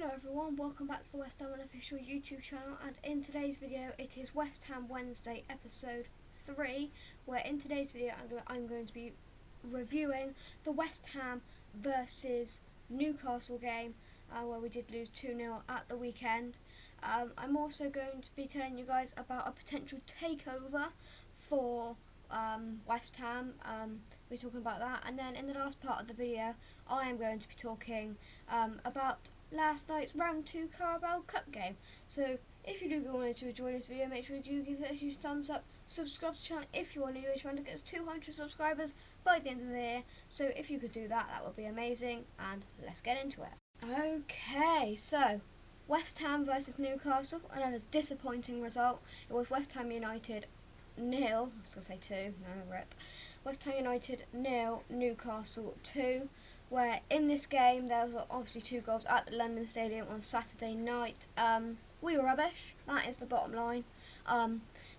Hello everyone, welcome back to the West Ham Unofficial YouTube channel, and in today's video it is West Ham Wednesday episode 3, where in today's video I'm going to be reviewing the West Ham versus Newcastle game, where we did lose 2-0 at the weekend. I'm also going to be telling you guys about a potential takeover for West Ham. We're talking about that, and then in the last part of the video I am going to be talking about last night's round 2 Caraboa Cup game. So if you do want to enjoy this video, make sure you do give it a huge thumbs up, subscribe to the channel if you want to. We're trying to get us 200 subscribers by the end of the year, so if you could do that, that would be amazing, and let's get into it. Okay, so West Ham versus Newcastle, another disappointing result. It was West Ham United 0, I was going to say 2, no rip. West Ham United 0, Newcastle 2, where in this game there was obviously 2 goals at the London Stadium on Saturday night. We were rubbish, that is the bottom line.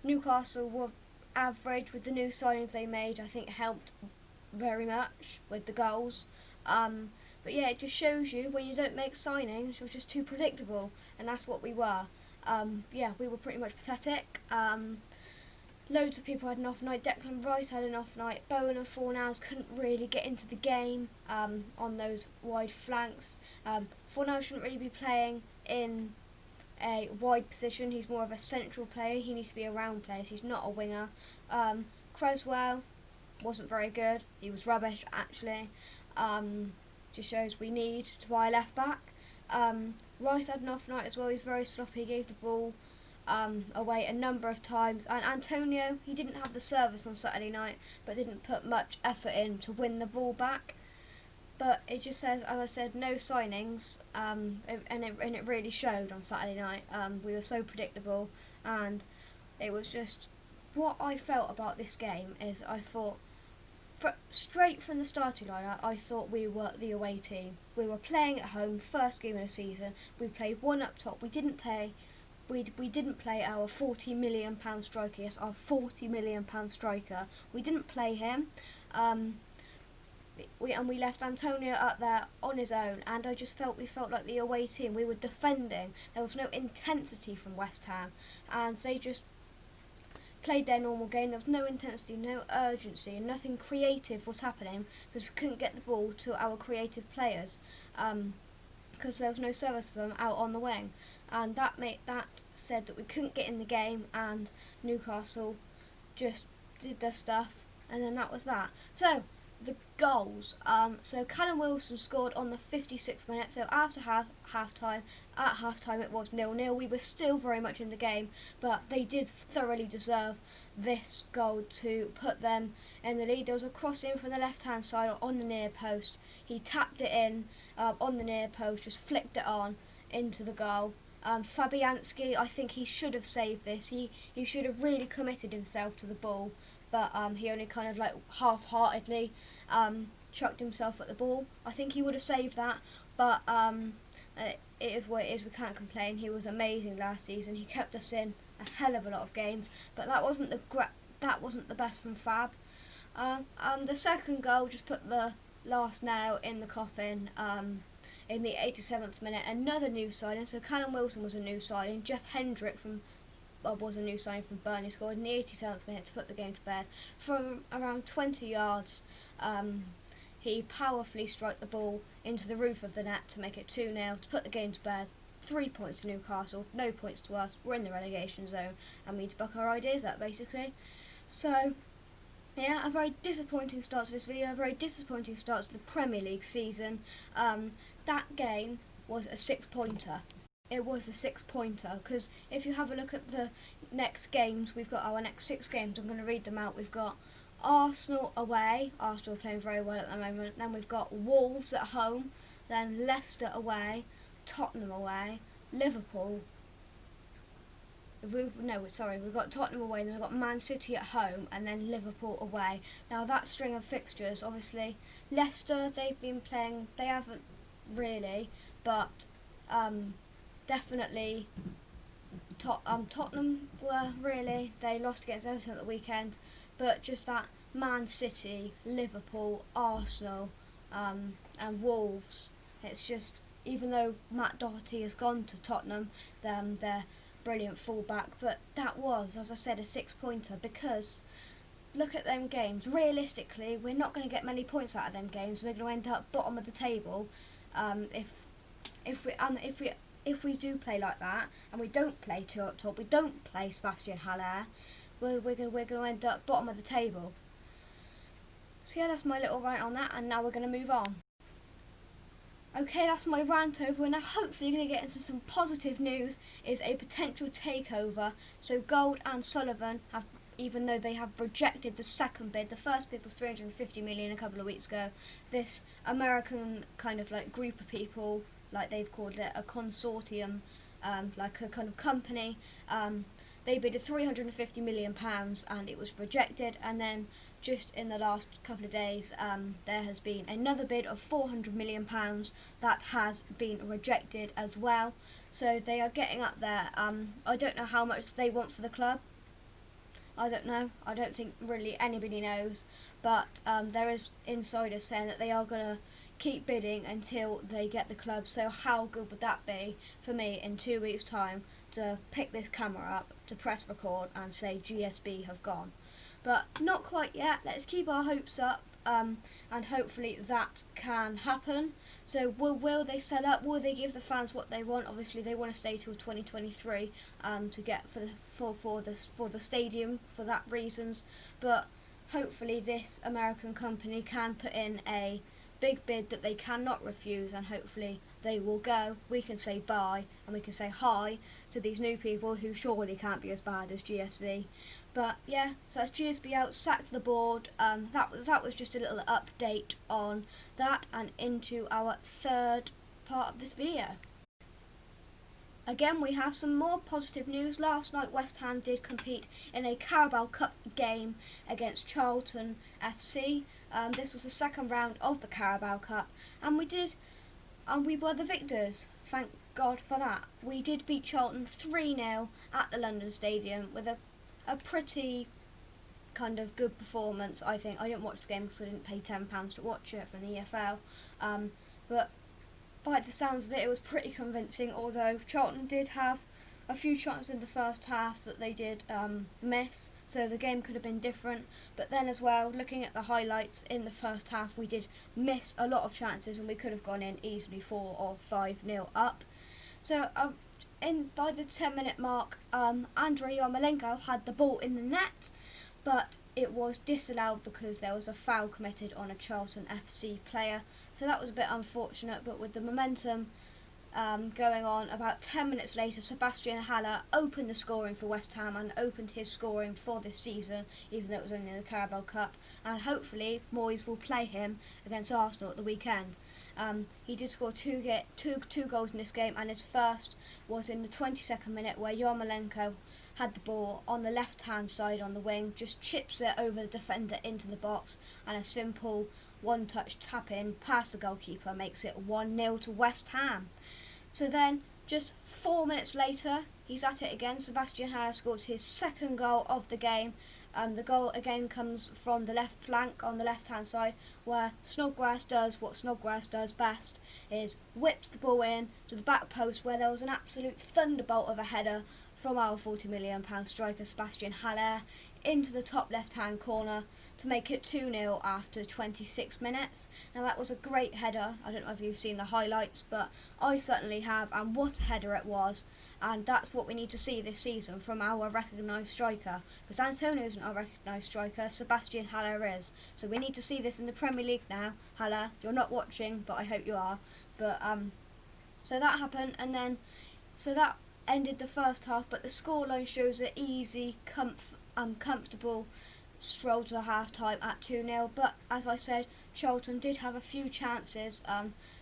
Newcastle were average with the new signings they made. I think helped very much with the goals. But yeah, it just shows you when you don't make signings, you're just too predictable, and that's what we were. Yeah, we were pretty much pathetic. Loads of people had an off night. Declan Rice had an off night. Bowen and Fornals couldn't really get into the game on those wide flanks. Fornals shouldn't really be playing in a wide position. He's more of a central player. He needs to be around players. He's not a winger. Creswell wasn't very good. He was rubbish, actually. Just shows we need to buy a left back. Rice had an off night as well. He's very sloppy. He gave the ball away a number of times, and Antonio, he didn't have the service on Saturday night, but didn't put much effort in to win the ball back. But it just says, as I said, no signings, and it really showed on Saturday night. We were so predictable, and it was just what I felt about this game is I thought straight from the starting lineup, I thought we were the away team. We were playing at home, first game of the season. We played one up top. We didn't play our £40 million striker. Yes, our £40 million striker. We didn't play him. We left Antonio up there on his own, and I just felt we felt like the away team. We were defending. There was no intensity from West Ham, and they just played their normal game. There was no intensity, no urgency, and nothing creative was happening because we couldn't get the ball to our creative players. Because there was no service to them out on the wing, and that said that we couldn't get in the game, and Newcastle just did their stuff, and then that was that. So the goals. So Callum Wilson scored on the 56th minute. So after half-time, at half-time it was 0-0. We were still very much in the game, but they did thoroughly deserve this goal to put them in the lead. There was a cross in from the left-hand side on the near post. He tapped it in on the near post, just flicked it on into the goal. Fabianski, I think he should have saved this. He should have really committed himself to the ball, but he only kind of like half-heartedly chucked himself at the ball. I think he would have saved that, but it is what it is. We can't complain. He was amazing last season. He kept us in a hell of a lot of games, but that wasn't the best from Fab. The second goal just put the last nail in the coffin. In the 87th minute, another new signing. So Callum Wilson was a new signing. Jeff Hendrick was a new signing from Burnley. Scored in the 87th minute to put the game to bed from around 20 yards. He powerfully struck the ball into the roof of the net to make it 2-0 to put the game to bed. 3 points to Newcastle, no points to us. We're in the relegation zone, and we need to buck our ideas up, basically. So yeah, a very disappointing start to this video, a very disappointing start to the Premier League season. That game was a 6-pointer. It was a 6-pointer, because if you have a look at the next games, we've got our next 6 games, I'm going to read them out. We've got Arsenal away, Arsenal are playing very well at the moment, then we've got Wolves at home, then Leicester away, Tottenham away, Liverpool. We've got Tottenham away, then we've got Man City at home, and then Liverpool away. Now that string of fixtures, obviously, Leicester, they've been playing, they haven't really, but definitely Tottenham were really, they lost against Everton at the weekend, but just that Man City, Liverpool, Arsenal, and Wolves, it's just even though Matt Doherty has gone to Tottenham, their brilliant fullback, but that was, as I said, a 6-pointer, because look at them games. Realistically, we're not going to get many points out of them games. We're going to end up bottom of the table if we do play like that, and we don't play two up top, we don't play Sebastian Haller, we're going to end up bottom of the table. So yeah, that's my little rant on that, and now we're going to move on. Okay, that's my rant over, and now hopefully going to get into some positive news, is a potential takeover. So Gold and Sullivan have, even though they have rejected the second bid, the first bid was 350 million a couple of weeks ago, this American kind of like group of people, like they've called it a consortium, like a kind of company, they bid £350 million and it was rejected. And then just in the last couple of days, there has been another bid of £400 million that has been rejected as well. So they are getting up there. I don't know how much they want for the club. I don't know. I don't think really anybody knows. But there is insiders saying that they are going to keep bidding until they get the club. So how good would that be for me in 2 weeks' time to pick this camera up, to press record and say GSB have gone? But not quite yet. Let's keep our hopes up, and hopefully that can happen. So will they sell up? Will they give the fans what they want? Obviously they want to stay till 2023 to get for the stadium for that reasons. But hopefully this American company can put in a big bid that they cannot refuse, and hopefully they will go. We can say bye and we can say hi to these new people who surely can't be as bad as GSB. But yeah, so that's GSB out, sacked the board. That was just a little update on that, and into our third part of this video. Again, we have some more positive news. Last night West Ham did compete in a Caraboa Cup game against Charlton FC. This was the second round of the Caraboa Cup, and we were the victors. Thank God for that. We did beat Charlton 3-0 at the London Stadium with a pretty kind of good performance, I think. I didn't watch the game because I didn't pay £10 to watch it from the EFL, but by the sounds of it, it was pretty convincing, although Charlton did have a few chances in the first half that they did miss, so the game could have been different. But then as well, looking at the highlights in the first half, we did miss a lot of chances and we could have gone in easily 4 or 5-0 up. So by the 10-minute mark, Andrei Yarmolenko had the ball in the net, but it was disallowed because there was a foul committed on a Charlton FC player. So that was a bit unfortunate, but with the momentum going on, about 10 minutes later, Sebastian Haller opened the scoring for West Ham and opened his scoring for this season, even though it was only in the Carabao Cup. And hopefully Moyes will play him against Arsenal at the weekend. He did score two goals in this game, and his first was in the 22nd minute, where Yarmolenko had the ball on the left-hand side on the wing, just chips it over the defender into the box, and a simple one-touch tap-in past the goalkeeper makes it 1-0 to West Ham. So then, just 4 minutes later, he's at it again. Sebastian Haller scores his second goal of the game. The goal again comes from the left flank on the left-hand side, where Snodgrass does what Snodgrass does best, is whips the ball in to the back post, where there was an absolute thunderbolt of a header from our £40 million striker Sebastian Haller into the top left-hand corner to make it 2-0 after 26 minutes. Now that was a great header. I don't know if you've seen the highlights, but I certainly have, and what a header it was. And that's what we need to see this season from our recognised striker, because Antonio isn't our recognised striker, Sebastian Haller is. So we need to see this in the Premier League now. Haller, you're not watching, but I hope you are. But so that happened, and then so that ended the first half, but the scoreline shows an easy, comfortable stroll to half-time at 2-0. But as I said, Charlton did have a few chances.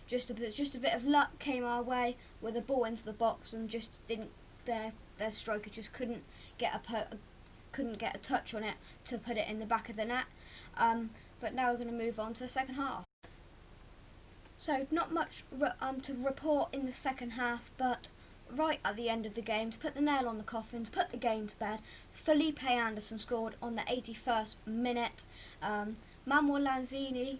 Just a bit of luck came our way with a ball into the box, and just didn't. Their striker just couldn't get a touch on it to put it in the back of the net. But now we're going to move on to the second half. So not much to report in the second half, but right at the end of the game, to put the nail on the coffin, to put the game to bed, Felipe Anderson scored on the 81st minute. Manuel Lanzini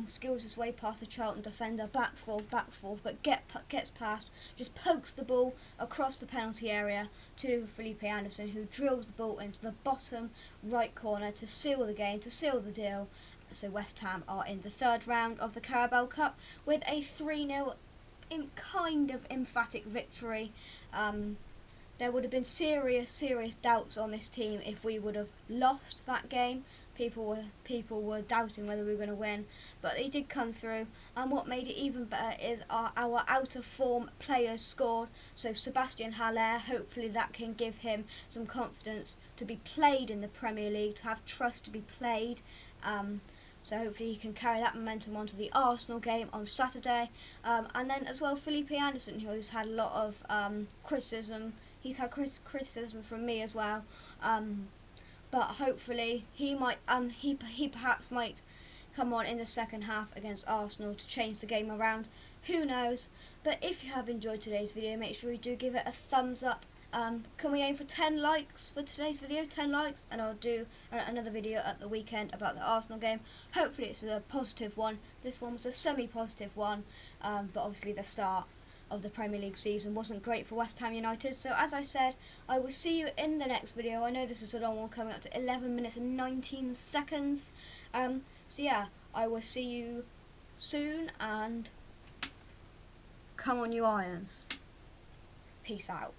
skills his way past the Charlton defender, back forth, but gets past, just pokes the ball across the penalty area to Felipe Anderson, who drills the ball into the bottom right corner to seal the game, to seal the deal. So West Ham are in the third round of the Caraboa Cup with a 3-0 kind of emphatic victory. There would have been serious doubts on this team if we would have lost that game. People were doubting whether we were going to win, but they did come through. And what made it even better is our out of form players scored. So Sebastian Haller, hopefully that can give him some confidence to be played in the Premier League, to have trust to be played. So hopefully he can carry that momentum onto the Arsenal game on Saturday. And then as well, Felipe Anderson, who's had a lot of criticism. He's had criticism from me as well. But hopefully he perhaps might come on in the second half against Arsenal to change the game around. Who knows? But if you have enjoyed today's video, make sure you do give it a thumbs up. Can we aim for 10 likes for today's video? 10 likes, and I'll do another video at the weekend about the Arsenal game. Hopefully it's a positive one. This one was a semi-positive one, but obviously the start of the Premier League season wasn't great for West Ham United. So as I said, I will see you in the next video. I know this is a long one, coming up to 11 minutes and 19 seconds. So yeah, I will see you soon, and come on you Irons. Peace out.